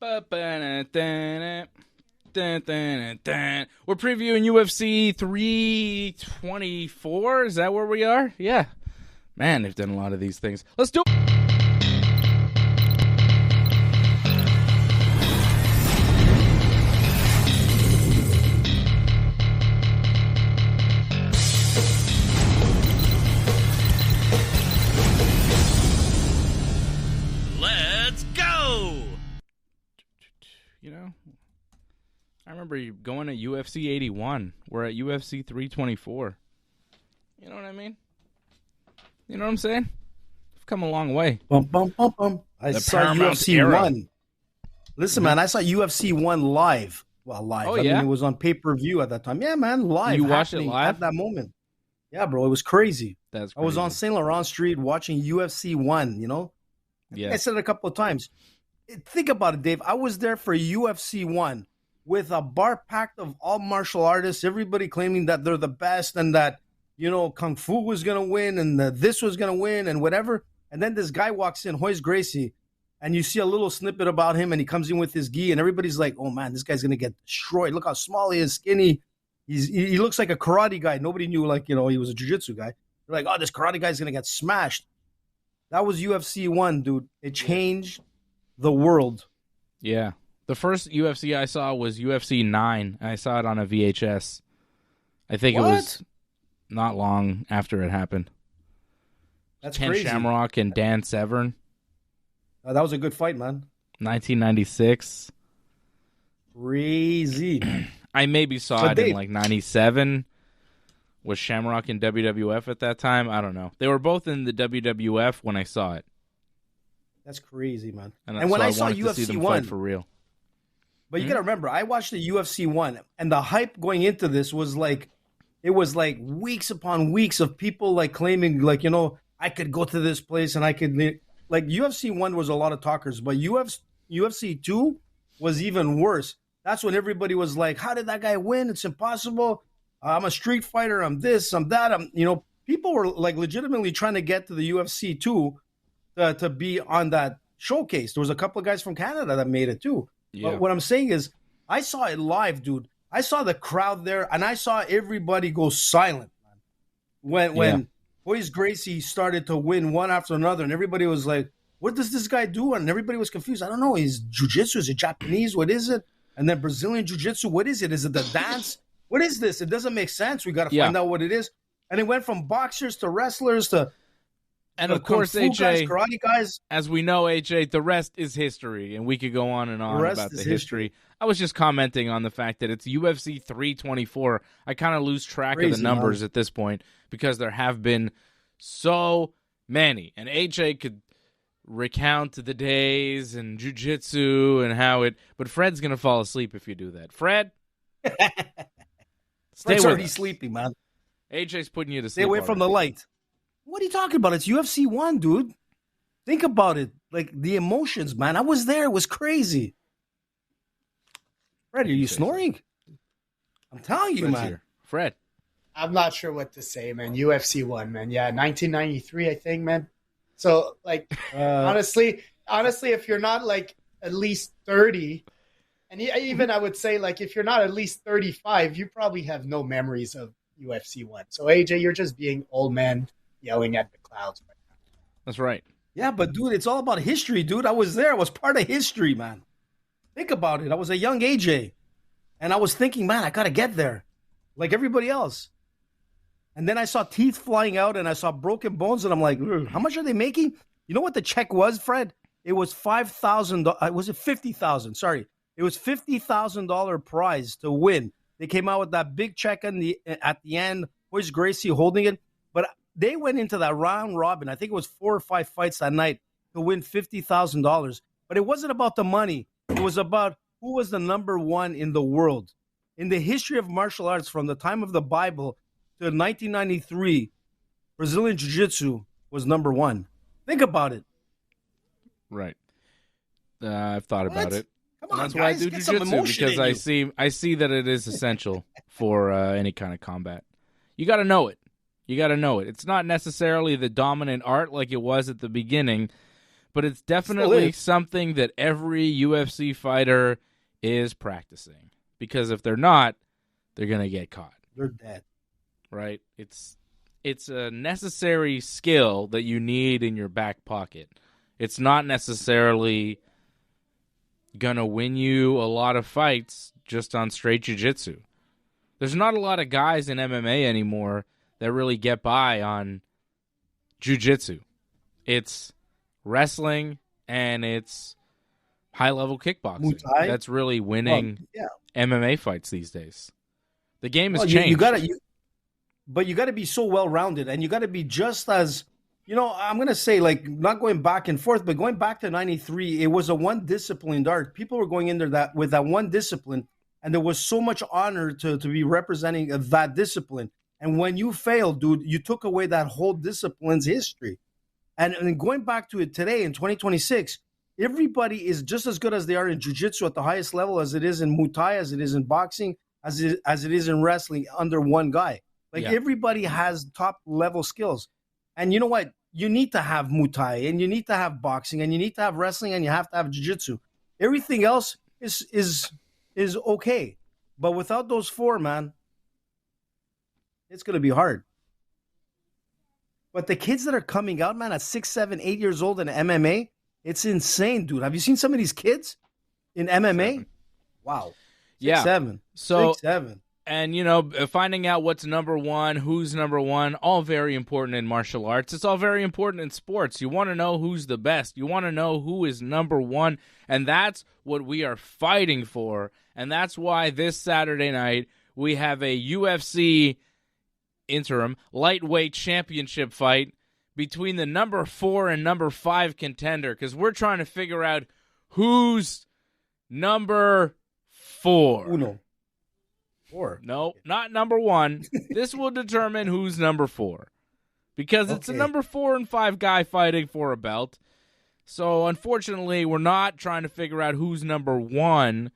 We're previewing UFC 324. Is that where we are? Yeah. Man, they've done a lot of these things. Let's do it. Let's go. You know, I remember you going to UFC 81. We're at UFC 324. You know what I mean? You know what I'm saying? We've come a long way. Bum, bum, bum, bum. I saw Paramount UFC era. 1. Listen, man, I saw UFC 1 live. Well, live. Oh, I yeah? mean, it was on pay-per-view at that time. Yeah, man, live. You watched it happening live? At that moment. Yeah, bro, it was crazy. That's I was crazy. on St. Laurent Street watching UFC 1, you know? I think I said it a couple of times. Think about it, Dave. I was there for UFC 1 with a bar packed of all martial artists, everybody claiming that they're the best and that, you know, Kung Fu was going to win and that this was going to win and whatever. And then this guy walks in, Royce Gracie, and you see a little snippet about him and he comes in with his gi and everybody's like, oh, man, this guy's going to get destroyed. Look how small he is, skinny. He looks like a karate guy. Nobody knew, like, you know, he was a jiu-jitsu guy. They're like, oh, this karate guy's going to get smashed. That was UFC 1, dude. It changed the world. Yeah. The first UFC I saw was UFC 9. And I saw it on a VHS. I think What? it was not long after it happened. That's Ken crazy. Shamrock and Dan Severn, That was a good fight, man. 1996. Crazy. I maybe saw But it Dave- in like 97. Was Shamrock in WWF at that time? I don't know. They were both in the WWF when I saw it. That's crazy, man. And, And when so I saw wanted to see UFC them 1, fight for real. but you got to remember, I watched the UFC 1, and the hype going into this was like, it was like weeks upon weeks of people like claiming, like, you know, I could go to this place and I could, like, UFC 1 was a lot of talkers, but UFC 2 was even worse. That's when everybody was like, how did that guy win? It's impossible. I'm a street fighter. I'm this, I'm that. You know, people were like legitimately trying to get to the UFC 2 to be on that showcase. There was a couple of guys from Canada that made it too. Yeah. But what I'm saying is, I saw it live, dude. I saw the crowd there, and I saw everybody go silent, man. When Royce Gracie started to win one after another, and everybody was like, what does this guy do? And everybody was confused. I don't know. Is jiu-jitsu? Is it Japanese? What is it? And then Brazilian jiu-jitsu, what is it? Is it the dance? What is this? It doesn't make sense. We got to find out what it is. And it went from boxers to wrestlers to And to of course, kung fu guys, AJ, karate guys. as we know, AJ, the rest is history, and we could go on and on about the history. I was just commenting on the fact that it's UFC 324. I kind of lose track of the numbers at this point because there have been so many. And AJ could recount the days and jiu-jitsu and how it... But Fred's going to fall asleep if you do that. Fred? Stay Fred's with already us. sleepy, man. AJ's putting you to sleep. Stay away from the light. What are you talking about? It's UFC 1, dude. Think about it. Like, the emotions, man. I was there. It was crazy. Fred, are you snoring? I'm telling you, Fred's man. here. Fred. I'm not sure what to say, man. UFC 1, man. Yeah, 1993, I think, man. So, like, honestly, if you're not, like, at least 30, and even I would say, like, if you're not at least 35, you probably have no memories of UFC 1. So, AJ, you're just being old man yelling at the clouds right now. That's right. Yeah, but, dude, it's all about history, dude. I was there. I was part of history, man. Think about it. I was a young AJ, and I was thinking, man, I got to get there like everybody else. And then I saw teeth flying out, and I saw broken bones, and I'm like, how much are they making? You know what the check was, Fred? It was $5,000. Was it $50,000? Sorry. It was $50,000 prize to win. They came out with that big check at the end. Royce Gracie holding it. But they went into that round robin. I think it was 4 or 5 fights that night to win $50,000. But it wasn't about the money. It was about who was the number one in the world. In the history of martial arts, from the time of the Bible to 1993, Brazilian Jiu-Jitsu was number one. Think about it. Right. I've thought about it. Come on, That's guys, why I do get some jiu-jitsu, emotion because in you. I see that it is essential for any kind of combat. You got to know it. You got to know it. It's not necessarily the dominant art like it was at the beginning, but it's definitely something that every UFC fighter is practicing. Because if they're not, they're going to get caught. They're dead. Right? It's a necessary skill that you need in your back pocket. It's not necessarily going to win you a lot of fights just on straight jiu-jitsu. There's not a lot of guys in MMA anymore that really get by on jiu-jitsu. It's wrestling and it's high-level kickboxing. Muay. That's really winning MMA fights these days. The game has changed. But you got to be so well-rounded, and you got to be just as, I'm going to say, like, not going back and forth, but going back to 93, it was a one-disciplined art. People were going in there with that one discipline, and there was so much honor to be representing that discipline. And when you failed, dude, you took away that whole discipline's history. And going back to it today in 2026, everybody is just as good as they are in jiu-jitsu at the highest level as it is in Muay Thai, as it is in boxing, as it is in wrestling under one guy. Everybody has top-level skills. And you know what? You need to have Muay Thai, and you need to have boxing, and you need to have wrestling, and you have to have jiu-jitsu. Everything else is okay. But without those four, man, it's going to be hard. But the kids that are coming out, man, at 6, 7, 8 years old in MMA, it's insane, dude. Have you seen some of these kids in MMA? 7. Wow. 6, 7. So, 6, 7. And, finding out what's number one, who's number one, all very important in martial arts. It's all very important in sports. You want to know who's the best. You want to know who is number one. And that's what we are fighting for. And that's why this Saturday night we have a UFC interim lightweight championship fight between the number 4 and number 5 contender. Because we're trying to figure out who's number 4. Uno. 4. No, not number 1. This will determine who's number 4. Because it's a number 4 and 5 guy fighting for a belt. So, unfortunately, we're not trying to figure out who's number 1.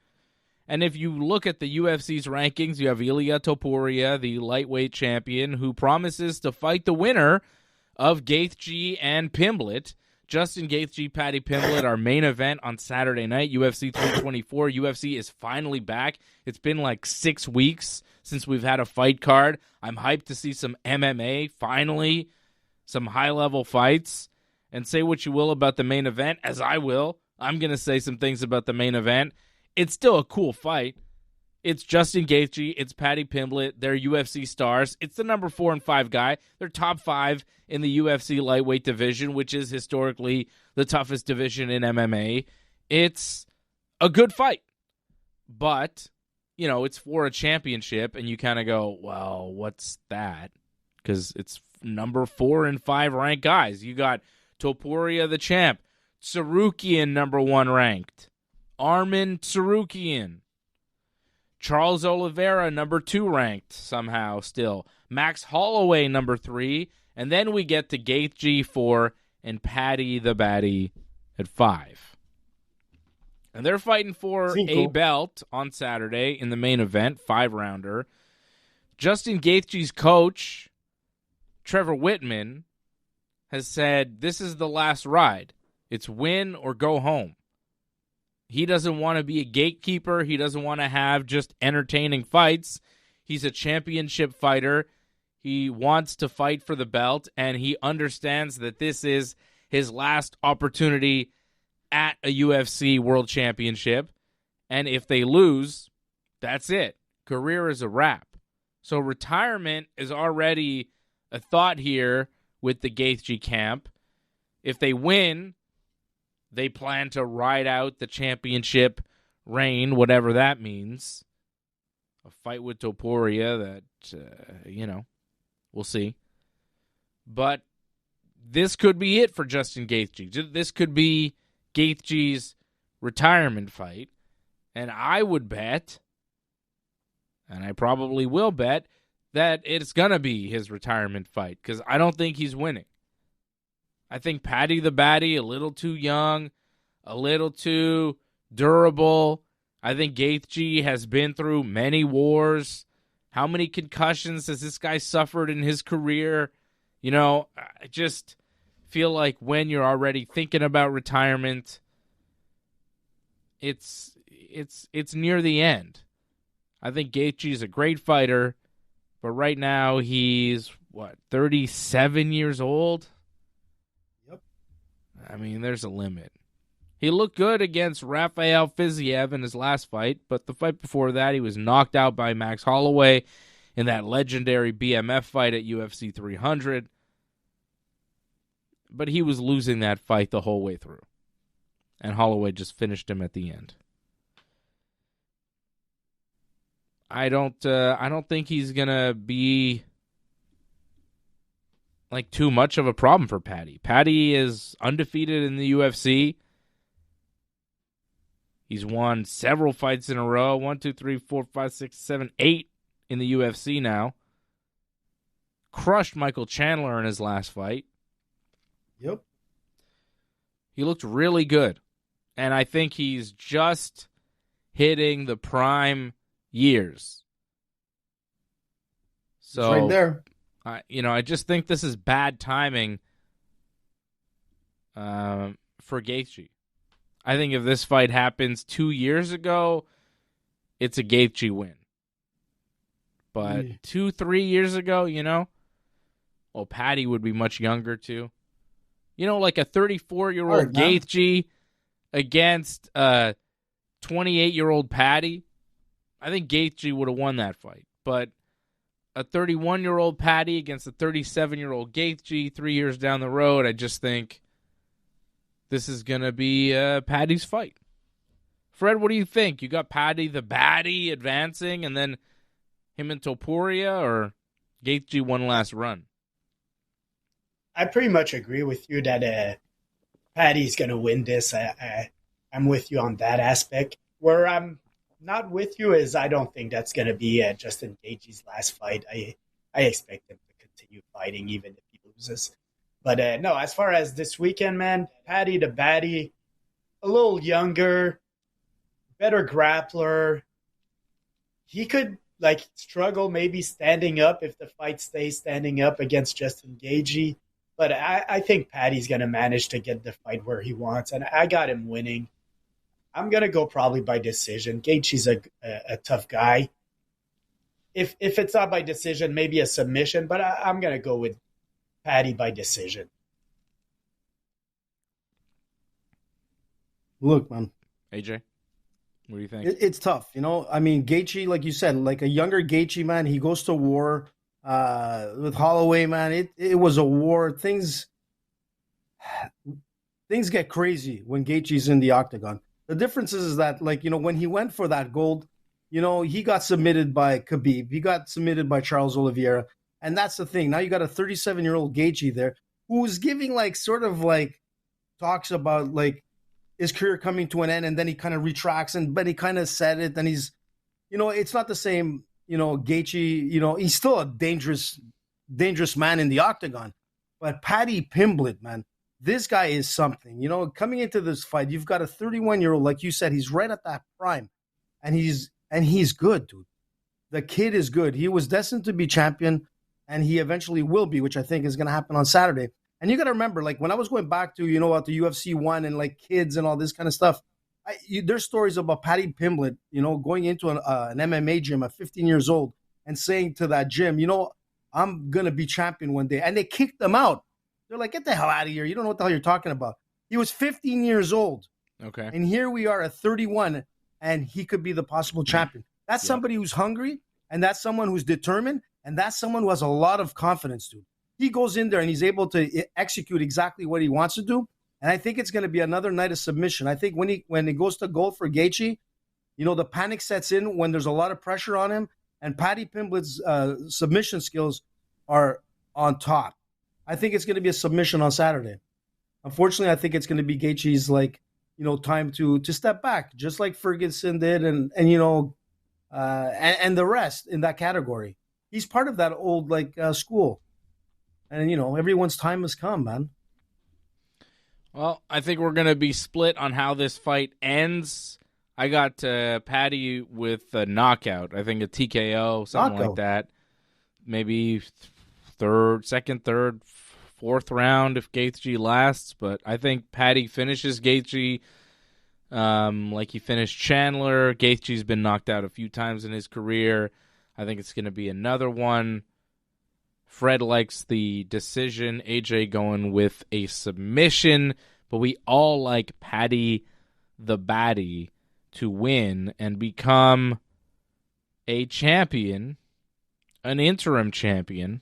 And if you look at the UFC's rankings, you have Ilia Topuria, the lightweight champion, who promises to fight the winner of Gaethje and Pimblett. Justin Gaethje, Paddy Pimblett, our main event on Saturday night, UFC 324. UFC is finally back. It's been like 6 weeks since we've had a fight card. I'm hyped to see some MMA, finally, some high-level fights. And say what you will about the main event, as I will. I'm going to say some things about the main event. It's still a cool fight. It's Justin Gaethje. It's Paddy Pimblett. They're UFC stars. It's the number 4 and 5 guy. They're top 5 in the UFC lightweight division, which is historically the toughest division in MMA. It's a good fight. But, it's for a championship, and you kind of go, well, what's that? Because it's number 4 and 5 ranked guys. You got Topuria, the champ. Tsarukyan, number 1 ranked. Arman Tsarukyan. Charles Oliveira, number 2 ranked somehow still. Max Holloway, number 3. And then we get to Gaethje 4 and Paddy the Baddy at 5. And they're fighting for a belt on Saturday in the main event, 5-rounder. Justin Gaethje's coach, Trevor Whitman, has said this is the last ride. It's win or go home. He doesn't want to be a gatekeeper. He doesn't want to have just entertaining fights. He's a championship fighter. He wants to fight for the belt, and he understands that this is his last opportunity at a UFC World Championship. And if they lose, that's it. Career is a wrap. So retirement is already a thought here with the Gaethje camp. If they win, they plan to ride out the championship reign, whatever that means. A fight with Topuria that, we'll see. But this could be it for Justin Gaethje. This could be Gaethje's retirement fight. And I would bet, and I probably will bet, that it's going to be his retirement fight because I don't think he's winning. I think Paddy the Baddy, a little too young, a little too durable. I think Gaethje has been through many wars. How many concussions has this guy suffered in his career? I just feel like when you're already thinking about retirement, it's near the end. I think Gaethje is a great fighter, but right now he's 37 years old? Yep. I mean, there's a limit. He looked good against Rafael Fiziev in his last fight, but the fight before that he was knocked out by Max Holloway in that legendary BMF fight at UFC 300. But he was losing that fight the whole way through. And Holloway just finished him at the end. I don't think he's gonna be like too much of a problem for Paddy. Paddy is undefeated in the UFC. He's won several fights in a row. 1, 2, 3, 4, 5, 6, 7, 8 in the UFC now. Crushed Michael Chandler in his last fight. Yep. He looked really good. And I think he's just hitting the prime years. So it's right there. I just think this is bad timing for Gaethje. I think if this fight happens 2 years ago, it's a Gaethje win. But 2-3 years ago, Paddy would be much younger too. Like a 34-year-old Gaethje against a 28-year-old Paddy. I think Gaethje would have won that fight. But a 31-year-old Paddy against a 37-year-old Gaethje 3 years down the road, I just think this is going to be Paddy's fight. Fred, what do you think? You got Paddy the Baddie advancing and then him and Topuria, or Gaethje one last run? I pretty much agree with you that Paddy's going to win this. I'm with you on that aspect. Where I'm not with you is I don't think that's going to be Justin Gaethje's last fight. I expect him to continue fighting even if he loses. But no, as far as this weekend, man, Paddy the Baddie, a little younger, better grappler. He could struggle maybe standing up if the fight stays standing up against Justin Gaethje. But I think Paddy's going to manage to get the fight where he wants, and I got him winning. I'm going to go probably by decision. Gaethje's a tough guy. If it's not by decision, maybe a submission, but I'm going to go with Paddy by decision. Look, man. AJ, what do you think? It's tough, I mean, Gaethje, like you said, like a younger Gaethje, man, he goes to war with Holloway, man. It was a war. Things get crazy when Gaethje's in the octagon. The difference is that, when he went for that gold, he got submitted by Khabib. He got submitted by Charles Oliveira. And that's the thing. Now you got a 37-year-old Gaethje there who's giving talks about his career coming to an end, and then he kind of retracts, but he kind of said it, and he's, it's not the same, Gaethje, he's still a dangerous man in the octagon. But Paddy Pimblett, man, this guy is something. Coming into this fight, you've got a 31-year-old, like you said, he's right at that prime, and he's good, dude. The kid is good. He was destined to be champion, and he eventually will be, which I think is going to happen on Saturday. And you got to remember, when I was going back to, at the UFC 1 and kids and all this kind of stuff, there's stories about Paddy Pimblett, going into an MMA gym at 15 years old and saying to that gym, I'm going to be champion one day. And they kicked him out. They're like, get the hell out of here. You don't know what the hell you're talking about. He was 15 years old. Okay. And here we are at 31, and he could be the possible champion. That's somebody who's hungry, and that's someone who's determined, and that's someone who has a lot of confidence, dude. He goes in there and he's able to execute exactly what he wants to do. And I think it's going to be another night of submission. I think when it goes to goal for Gaethje, the panic sets in when there's a lot of pressure on him. And Paddy Pimblett's submission skills are on top. I think it's going to be a submission on Saturday. Unfortunately, I think it's going to be Gaethje's time to step back, just like Ferguson did, and the rest in that category. He's part of that old school. And, everyone's time has come, man. Well, I think we're going to be split on how this fight ends. I got Paddy with a knockout. I think a TKO, something like that. Maybe second, third, 4th round if Gaethje lasts, but I think Paddy finishes Gaethje like he finished Chandler. Gaethje's been knocked out a few times in his career. I think it's going to be another one. Fred likes the decision. AJ going with a submission, but we all like Paddy the Baddie to win and become a champion, an interim champion,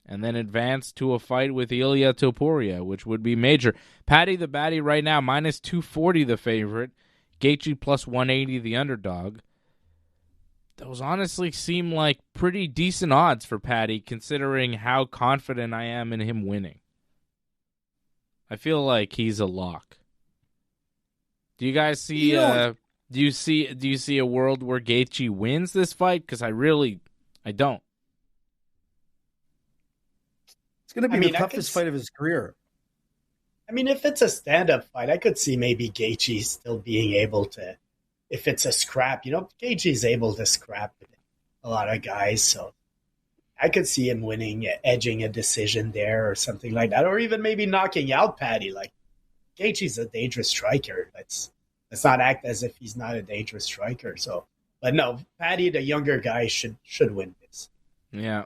and then advance to a fight with Ilia Topuria, which would be major. Paddy the Baddie right now, minus 240 the favorite. Gaethje plus 180 the underdog. Those honestly seem like pretty decent odds for Paddy, considering how confident I am in him winning. I feel like he's a lock. Do you guys see? Do you see a world where Gaethje wins this fight? Because I don't. It's going to be the toughest fight of his career. I mean, if it's a stand-up fight, I could see maybe Gaethje still being able to. If it's a scrap, Gaethje is able to scrap with a lot of guys, so I could see him winning, edging a decision there or something like that, or even maybe knocking out Paddy. Like, Gaethje's a dangerous striker. Let's not act as if he's not a dangerous striker. So, but no, Paddy, the younger guy, should win this. Yeah.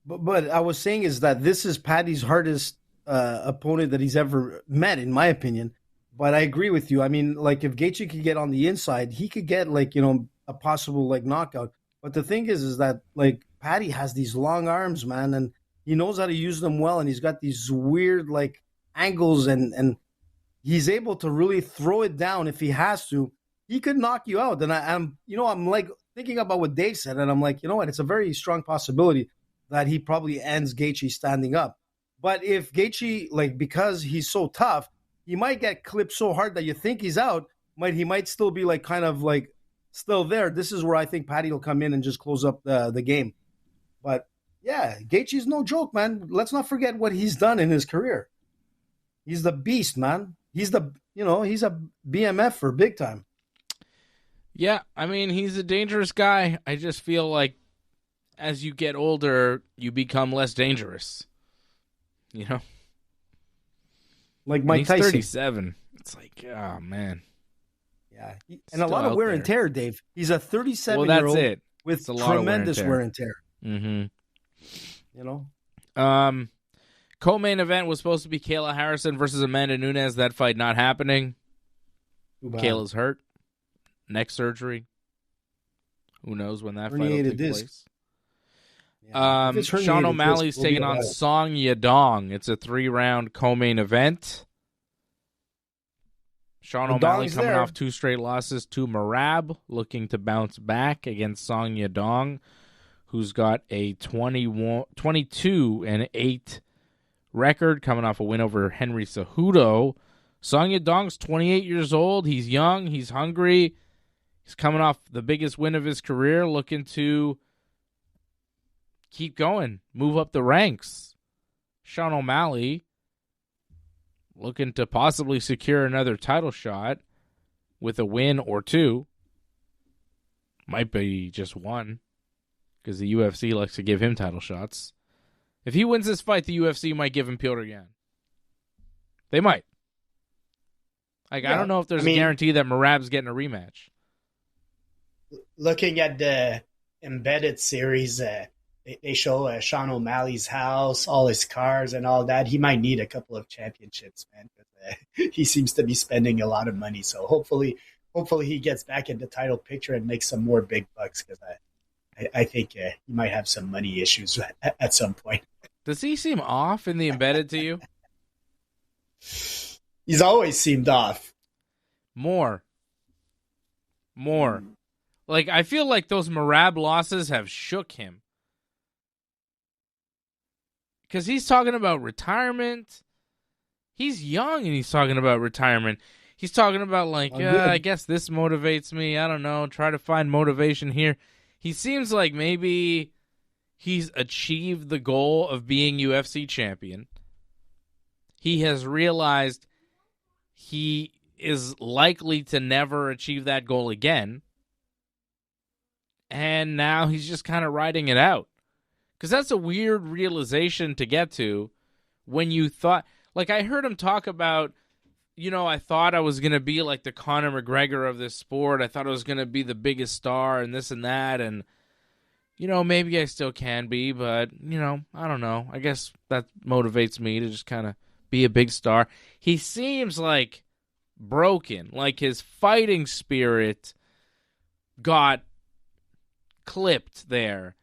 But I was saying is that this is Paddy's hardest opponent that he's ever met, in my opinion. But I agree with you. I mean, like, if Gaethje could get on the inside, he could get, like, a possible, like, knockout. But the thing is that, like, Paddy has these long arms, man, and he knows how to use them well, and he's got these weird, like, angles, and he's able to really throw it down if he has to. He could knock you out. And I'm like, thinking about what Dave said, and I'm like, you know what? It's a very strong possibility that he probably ends Gaethje standing up. But if Gaethje, like, because he's so tough, he might get clipped so hard that you think he's out. He might still be, like, kind of, like, still there. This is where I think Paddy will come in and just close up the game. But, yeah, Gaethje's no joke, man. Let's not forget what he's done in his career. He's the beast, man. He's a BMF for big time. Yeah, I mean, he's a dangerous guy. I just feel like as you get older, you become less dangerous. Like Mike Tyson. 37. It's like, oh, man. Yeah. And a lot of wear and tear, Dave. He's a 37-year-old that's it. with tremendous wear and tear. Mm-hmm. Co-main event was supposed to be Kayla Harrison versus Amanda Nunes. That fight not happening. Kayla's hurt. Neck surgery. Who knows when that fight will take place. Yeah. Sean O'Malley's taking on Song Yadong. It's a 3-round co-main event. Sean O'Malley coming off 2 straight losses to Merab, looking to bounce back against Song Yadong, who's got a 22-8 record, coming off a win over Henry Cejudo. Song Yadong's 28 years old. He's young. He's hungry. He's coming off the biggest win of his career, looking to keep going, move up the ranks. Sean O'Malley looking to possibly secure another title shot with a win or 2. Might be just 1, because the UFC likes to give him title shots. If he wins this fight, the UFC might give him Petr Yan. They might. I don't know if there's a guarantee that Merab's getting a rematch. Looking at the embedded series, they show Sean O'Malley's house, all his cars and all that. He might need a couple of championships, man. He seems to be spending a lot of money. So hopefully he gets back in the title picture and makes some more big bucks, because I think he might have some money issues at some point. Does he seem off in the embedded to you? He's always seemed off. More. Like, I feel like those Merab losses have shook him. Because he's talking about retirement. He's young and he's talking about retirement. He's talking about, like, I guess this motivates me. I don't know. Try to find motivation here. He seems like maybe he's achieved the goal of being UFC champion. He has realized he is likely to never achieve that goal again. And now he's just kind of riding it out. Because that's a weird realization to get to when you thought, like I heard him talk about, I thought I was going to be like the Conor McGregor of this sport. I thought I was going to be the biggest star and this and that. And, maybe I still can be, but, I don't know. I guess that motivates me to just kind of be a big star. He seems like broken, like his fighting spirit got clipped there.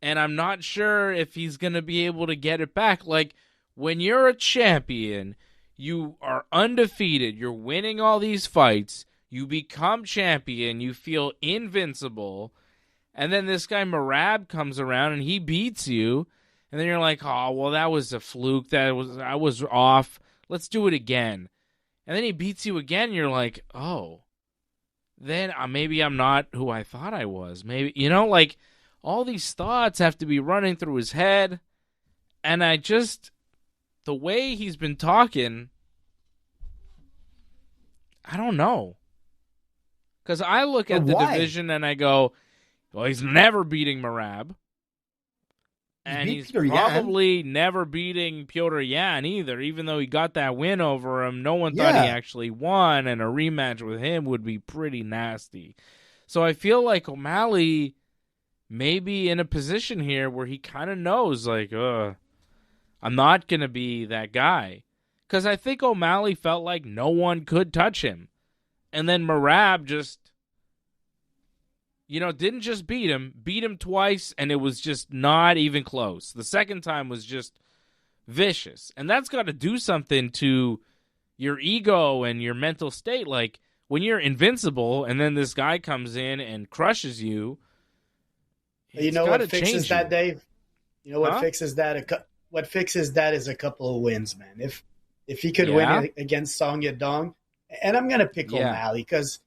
And I'm not sure if he's going to be able to get it back. Like, when you're a champion, you are undefeated, you're winning all these fights, you become champion, you feel invincible, and then this guy Merab comes around and he beats you, and then you're like, oh, well, that was a fluke, I was off, let's do it again. And then he beats you again, and you're like, oh, then maybe I'm not who I thought I was. Maybe, like, all these thoughts have to be running through his head, and the way he's been talking, I don't know. Because I look at the division and I go, well, he's never beating Merab. And he's probably never beating Petr Yan either, even though he got that win over him. No one thought he actually won, and a rematch with him would be pretty nasty. So I feel like O'Malley may be in a position here where he kind of knows, like, I'm not going to be that guy. Because I think O'Malley felt like no one could touch him. And then Merab just, didn't just beat him twice, and it was just not even close. The second time was just vicious. And that's got to do something to your ego and your mental state. Like, when you're invincible, and then this guy comes in and crushes you, you know what fixes that, Dave? You know what fixes that? What fixes that is a couple of wins, man. If he could win against Song Yadong, and I'm going to pick O'Malley because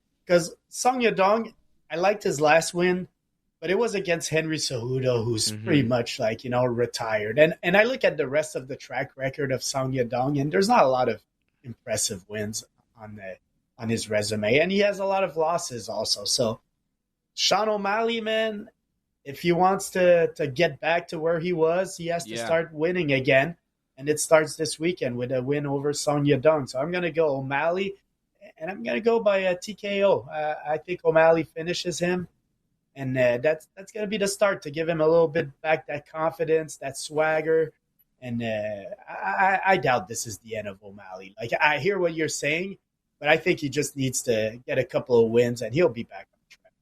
Song Yadong, I liked his last win, but it was against Henry Cejudo, who's pretty much like, retired. And I look at the rest of the track record of Song Yadong, and there's not a lot of impressive wins on his resume, and he has a lot of losses also. So Sean O'Malley, man, if he wants to get back to where he was, he has to start winning again. And it starts this weekend with a win over Song Yadong. So I'm going to go O'Malley, and I'm going to go by a TKO. I think O'Malley finishes him, and that's going to be the start to give him a little bit back that confidence, that swagger. And I doubt this is the end of O'Malley. Like, I hear what you're saying, but I think he just needs to get a couple of wins, and he'll be back on track.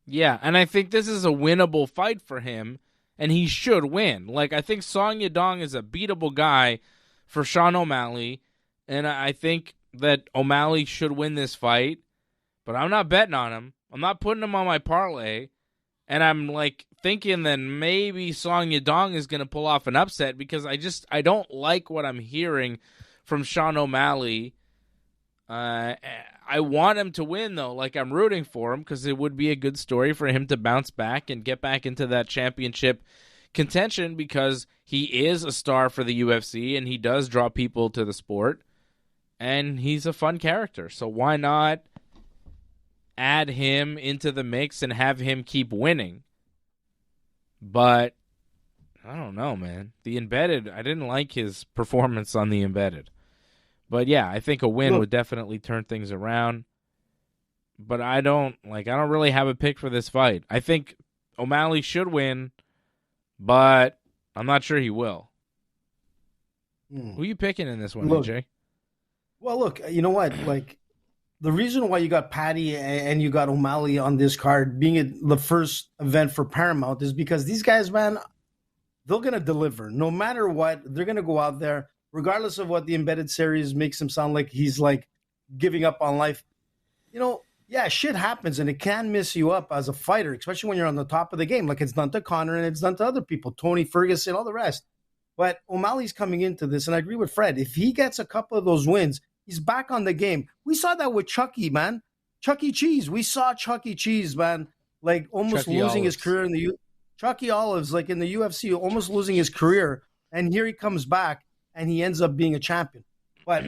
Yeah, and I think this is a winnable fight for him. And he should win. Like, I think Song Yadong is a beatable guy for Sean O'Malley. And I think that O'Malley should win this fight. But I'm not betting on him. I'm not putting him on my parlay. And I'm, like, thinking that maybe Song Yadong is going to pull off an upset because I don't like what I'm hearing from Sean O'Malley. I want him to win, though. Like, I'm rooting for him because it would be a good story for him to bounce back and get back into that championship contention because he is a star for the UFC and he does draw people to the sport. And he's a fun character. So why not add him into the mix and have him keep winning? But I don't know, man. The Embedded, I didn't like his performance on the Embedded. But yeah, I think a win would definitely turn things around. But I don't really have a pick for this fight. I think O'Malley should win, but I'm not sure he will. Who are you picking in this one, AJ? Well, look, you know what? Like, the reason why you got Paddy and you got O'Malley on this card being the first event for Paramount is because these guys, man, they're going to deliver. No matter what, they're going to go out there. Regardless of what the Embedded series makes him sound like he's like giving up on life. Shit happens and it can mess you up as a fighter, especially when you're on the top of the game. Like it's done to Conor and it's done to other people, Tony Ferguson, all the rest. But O'Malley's coming into this, and I agree with Fred. If he gets a couple of those wins, he's back on the game. We saw that with Chucky, man. Chuck E. Cheese. We saw Chuck E. Cheese, man, like almost Chucky losing Olives. his career in the Chucky Olives, like in the UFC, almost losing his career. And here he comes back. And he ends up being a champion. But,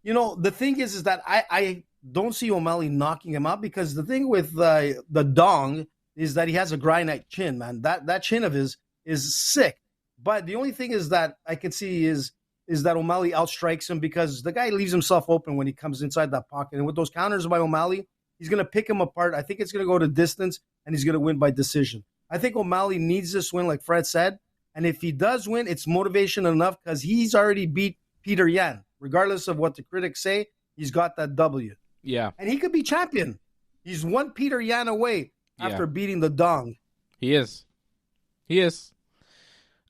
the thing is that I don't see O'Malley knocking him out because the thing with the Dong is that he has a granite chin, man. That chin of his is sick. But the only thing is that I can see is that O'Malley outstrikes him because the guy leaves himself open when he comes inside that pocket. And with those counters by O'Malley, he's going to pick him apart. I think it's going to go to distance, and he's going to win by decision. I think O'Malley needs this win, like Fred said. And if he does win, it's motivation enough because he's already beat Peter Yan. Regardless of what the critics say, he's got that W. Yeah. And he could be champion. He's one Peter Yan away after beating the Dong. He is.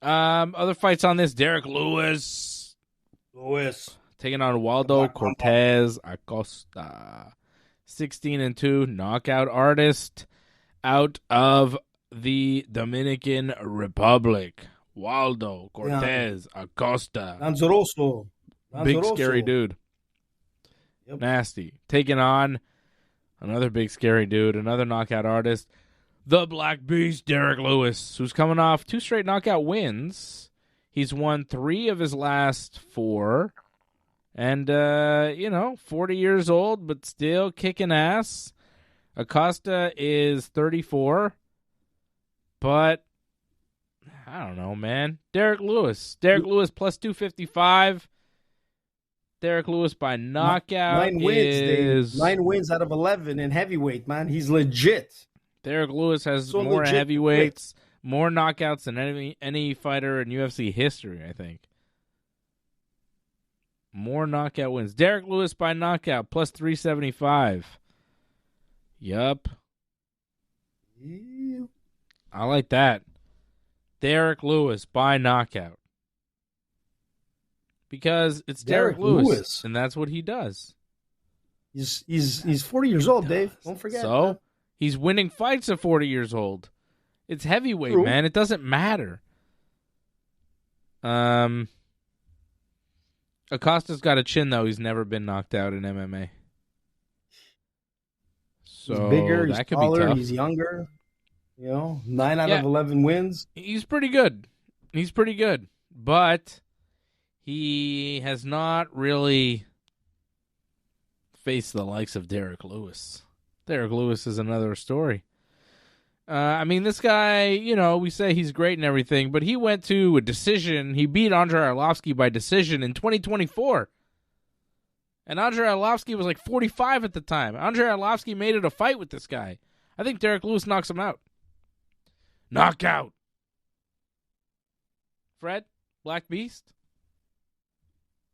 Other fights on this, Derrick Lewis taking on Waldo Cortes-Acosta. 16-2 knockout artist out of the Dominican Republic. Waldo Cortes-Acosta. Lanzaroso. Big scary dude. Yep. Nasty. Taking on another big scary dude, another knockout artist, the Black Beast, Derrick Lewis, who's coming off 2 straight knockout wins. He's won 3 of his last 4. And, 40 years old, but still kicking ass. Acosta is 34. But, I don't know, man. Derrick Lewis plus 255. Derrick Lewis by knockout 9 wins, Dave. 9 wins out of 11 in heavyweight, man. He's legit. Derrick Lewis has more heavyweights, more knockouts than any fighter in UFC history, I think. More knockout wins. Derrick Lewis by knockout, plus 375. Yup. I like that. Derrick Lewis by knockout. Because it's Derrick Lewis, and that's what he does. He's 40 years old, Dave. Don't forget. So, man. He's winning fights at 40 years old. It's heavyweight, man. It doesn't matter. Acosta's got a chin, though. He's never been knocked out in MMA. So he's bigger, that he's could taller, be tough. he's younger. 9 out of 11 wins. He's pretty good. But he has not really faced the likes of Derrick Lewis. Derrick Lewis is another story. This guy, we say he's great and everything, but he went to a decision. He beat Andrei Arlovski by decision in 2024. And Andrei Arlovski was like 45 at the time. Andrei Arlovski made it a fight with this guy. I think Derrick Lewis knocks him out. Knockout. Fred, Black Beast?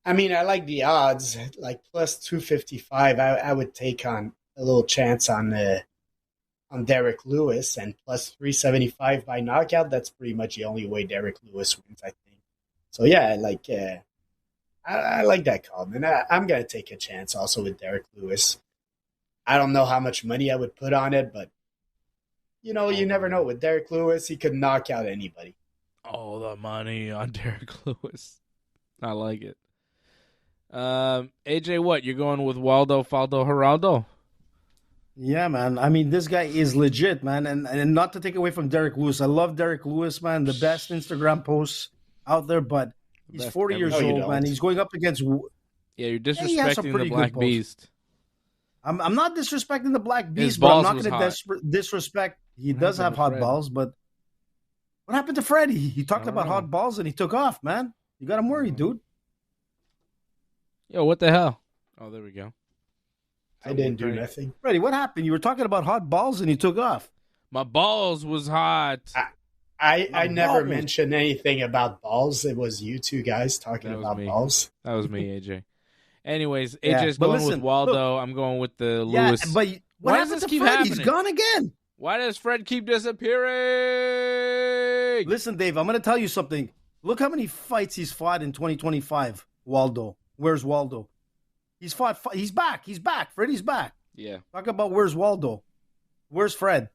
I like the odds, like plus 255. I would take on a little chance on Derrick Lewis, and plus 375 by knockout. That's pretty much the only way Derrick Lewis wins, I think. So yeah, I like that call, man. I'm gonna take a chance also with Derrick Lewis. I don't know how much money I would put on it, but you never know. With Derrick Lewis, he could knock out anybody. All the money on Derrick Lewis. I like it. AJ, what? You're going with Waldo, Faldo, Geraldo? Yeah, man. This guy is legit, man. And not to take away from Derrick Lewis. I love Derrick Lewis, man. The best Instagram posts out there, but he's 40 years old, man. He's going up against... Yeah, you're disrespecting the Black Beast. I'm not disrespecting the Black Beast, but I'm not going to disrespect... He does have hot balls, but... What happened to Fred? He talked about hot balls and he took off, man. You got him worried, dude. Yo, what the hell? Oh, there we go. I didn't do nothing. Freddie, what happened? You were talking about hot balls and you took off. My balls was hot. I never mentioned anything about balls. It was you two guys talking about balls. That was me, AJ. Anyways, AJ's going with Waldo. I'm going with the Lewis. But what happened to Fred? He's gone again. Why does Fred keep disappearing? Listen, Dave, I'm going to tell you something. Look how many fights he's fought in 2025, Waldo. Where's Waldo? He's fought. He's back. He's back. Freddie's back. Yeah. Talk about where's Waldo. Where's Fred?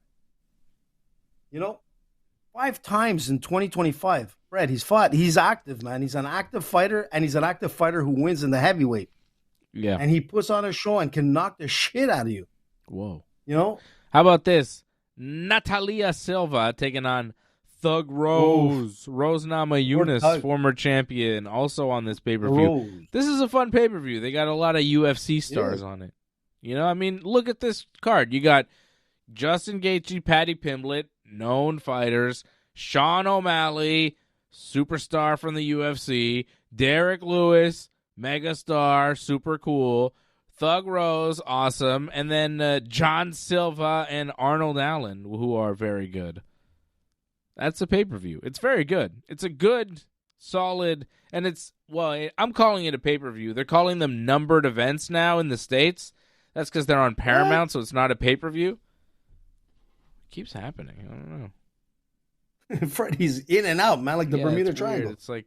5 times in 2025. Fred, he's fought. He's active, man. He's an active fighter, and he's an active fighter who wins in the heavyweight. Yeah. And he puts on a show and can knock the shit out of you. Whoa. How about this? Natalia Silva taking on Thug Rose. Rose Namajunas, former champion, also on this pay-per-view. This is a fun pay-per-view. They got a lot of UFC stars on it. Look at this card. You got Justin Gaethje, Paddy Pimblett, known fighters. Sean O'Malley, superstar from the UFC, Derrick Lewis, megastar, super cool, Thug Rose, awesome, and then John Silva and Arnold Allen, who are very good. That's a pay-per-view. It's very good. It's a good, solid, and I'm calling it a pay-per-view. They're calling them numbered events now in the States. That's because they're on Paramount, so it's not a pay-per-view. It keeps happening. I don't know. Freddy's in and out, man, like the Bermuda Triangle. It's like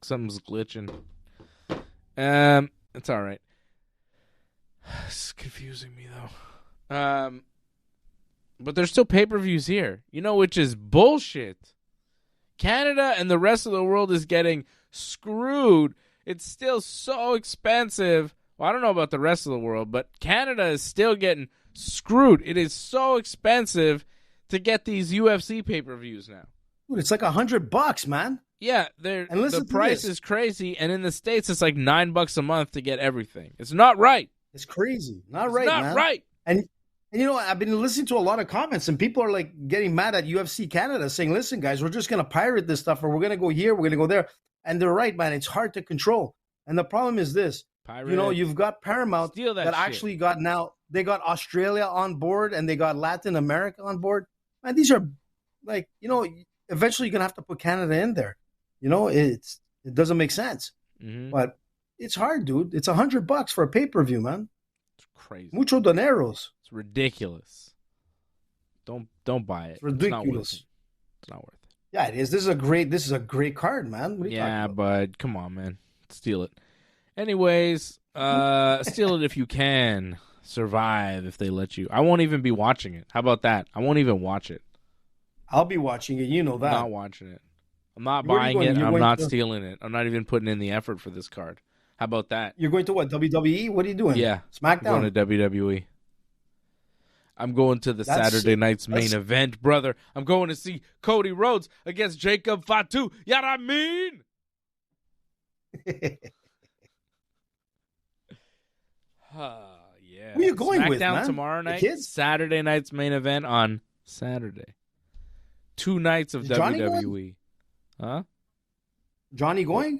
something's glitching. It's all right. It's confusing me, though. But there's still pay-per-views here, which is bullshit. Canada and the rest of the world is getting screwed. It's still so expensive. Well, I don't know about the rest of the world, but Canada is still getting screwed. It is so expensive to get these UFC pay-per-views now. Dude, it's like $100, man. Yeah, the price is crazy, and in the States, it's like $9 a month to get everything. It's not right. It's crazy. Not it's right, not man. Right. And I've been listening to a lot of comments, and people are like getting mad at UFC Canada, saying, "Listen, guys, we're just going to pirate this stuff, or we're going to go here, we're going to go there." And they're right, man. It's hard to control. And the problem is this: you've got Paramount that actually got now. They got Australia on board, and they got Latin America on board. Man, these are like eventually you're gonna have to put Canada in there. It doesn't make sense, but it's hard, dude. It's $100 for a pay-per-view, man. It's crazy. Mucho dineros. It's ridiculous. Don't buy it. It's ridiculous. It's not worth it. Yeah, it is. This is a great card, man. What are you talking about? But come on, man. Steal it. Anyways, steal it if you can. Survive if they let you. I won't even be watching it. How about that? I won't even watch it. I'll be watching it. You know that. I'm not watching it. I'm not buying it. I'm not stealing it. I'm not even putting in the effort for this card. How about that? You're going to what? WWE? What are you doing? Yeah. SmackDown? I'm going to WWE. I'm going to the Saturday night's main event, brother. I'm going to see Cody Rhodes against Jacob Fatu. You know what I mean? Yeah. Who are you going with, SmackDown man? Tomorrow night. Saturday night's main event on Saturday. 2 nights of WWE. Huh? Johnny going?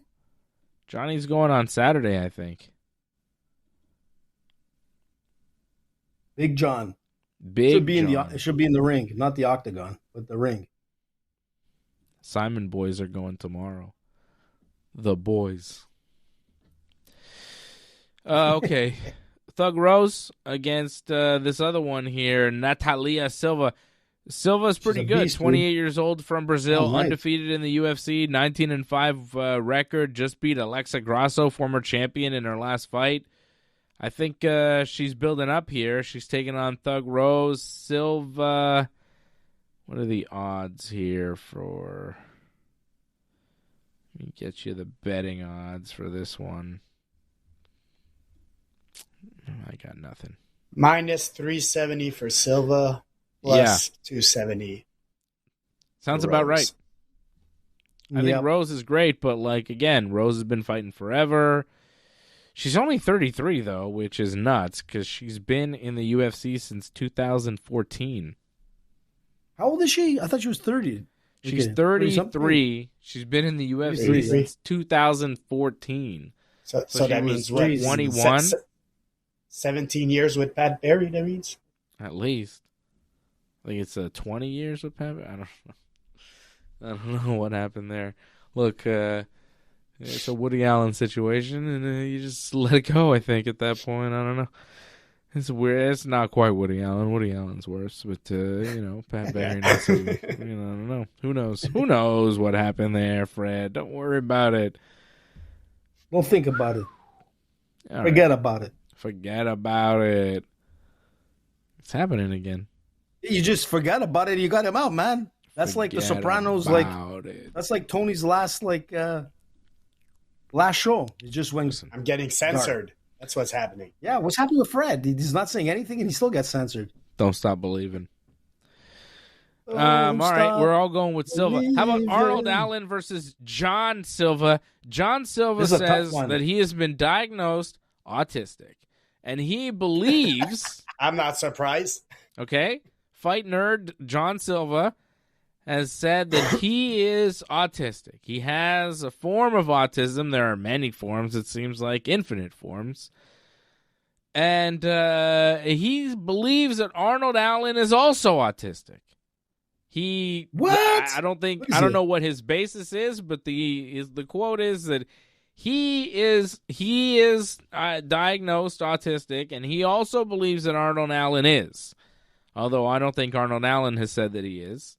Johnny's going on Saturday, I think. Big John. It should be in the ring, not the octagon, but the ring. Simon boys are going tomorrow. The boys. Okay. Thug Rose against this other one here, Natalia Silva. Silva's pretty good. Beast, 28 years old from Brazil, undefeated in the UFC, 19-5 record. Just beat Alexa Grasso, former champion, in her last fight. I think she's building up here. She's taking on Thug Rose. Silva. What are the odds here for? Let me get you the betting odds for this one. I got nothing. Minus 370 for Silva. Plus 270. Sounds about right. I think Rose is great, but again, Rose has been fighting forever. She's only 33, though, which is nuts, because she's been in the UFC since 2014. How old is she? I thought she was 30. She's 33. She's been in the UFC since 2014. So that means 21? 17 years with Pat Barry, that means? At least. I think it's 20 years with Pat. I don't know what happened there. Look, it's a Woody Allen situation, and you just let it go. I think at that point, I don't know. It's weird. It's not quite Woody Allen. Woody Allen's worse, but Pat Barry. I don't know. Who knows? Who knows what happened there, Fred? Don't worry about it. Don't think about it. Forget about it. Forget about it. It's happening again. You just forgot about it. You got him out, man. That's like The Sopranos. That's like Tony's last show. It just went. I'm getting censored. Dark. That's what's happening. Yeah, what's happening with Fred? He's not saying anything, and he still gets censored. Don't stop believing. All right, we're all going with Silva. How about Arnold Allen versus John Silva? John Silva says that he has been diagnosed autistic, and he believes. I'm not surprised. Okay. Fight nerd John Silva has said that he is autistic. He has a form of autism. There are many forms, it seems like, infinite forms. And he believes that Arnold Allen is also autistic. What? I don't know what his basis is, but the quote is that he is diagnosed autistic, and he also believes that Arnold Allen is. Although I don't think Arnold Allen has said that he is.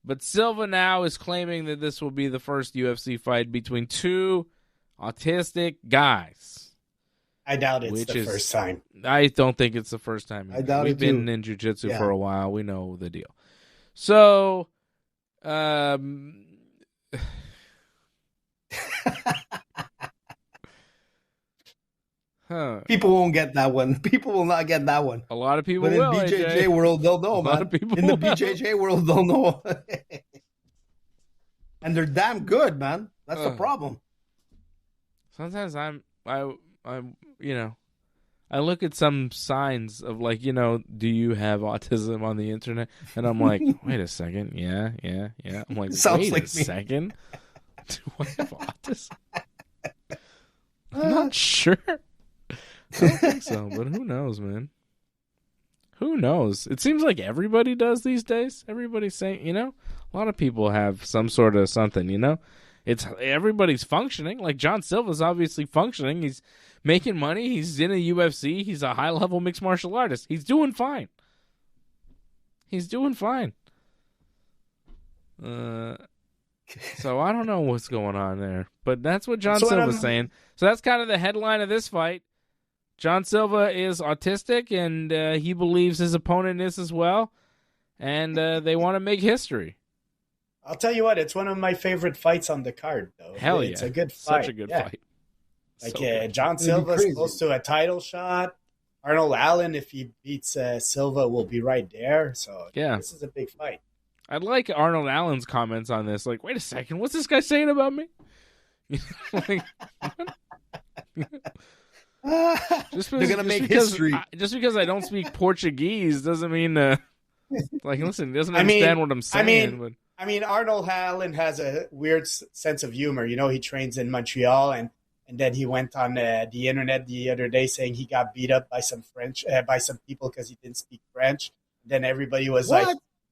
But Silva now is claiming that this will be the first UFC fight between two autistic guys. I doubt it's the first time. I don't think it's the first time. I doubt We've it been too. in jiu-jitsu for a while. We know the deal. So, people won't get that one. People will not get that one. A lot of people but will. In BJJ world, they'll know, man. In the BJJ world, they'll know. And they're damn good, man. That's the problem. Sometimes I'm, I look at some signs of like, do you have autism on the internet? And I'm like, wait a second. Yeah. I'm like, wait a second. Do I have autism? I'm not sure. I don't think so, but who knows, man? Who knows? It seems like everybody does these days. Everybody's saying, a lot of people have some sort of something, It's everybody's functioning. Like John Silva's obviously functioning. He's making money. He's in a UFC. He's a high-level mixed martial artist. He's doing fine. So I don't know what's going on there. But that's what John Silva's saying. So that's kind of the headline of this fight. John Silva is autistic, and he believes his opponent is as well. And they want to make history. I'll tell you what, it's one of my favorite fights on the card, though. Hell yeah. It's a good fight. Such a good fight. Like, John Silva's close to a title shot. Arnold Allen, if he beats Silva, will be right there. So, this is a big fight. I'd like Arnold Allen's comments on this. Like, wait a second, what's this guy saying about me? Like, they're going to make history. Just because I don't speak Portuguese doesn't mean, listen, he doesn't understand what I'm saying. I mean, Arnold Allen has a weird sense of humor. He trains in Montreal, and then he went on the internet the other day saying he got beat up by some people because he didn't speak French. And then everybody was like,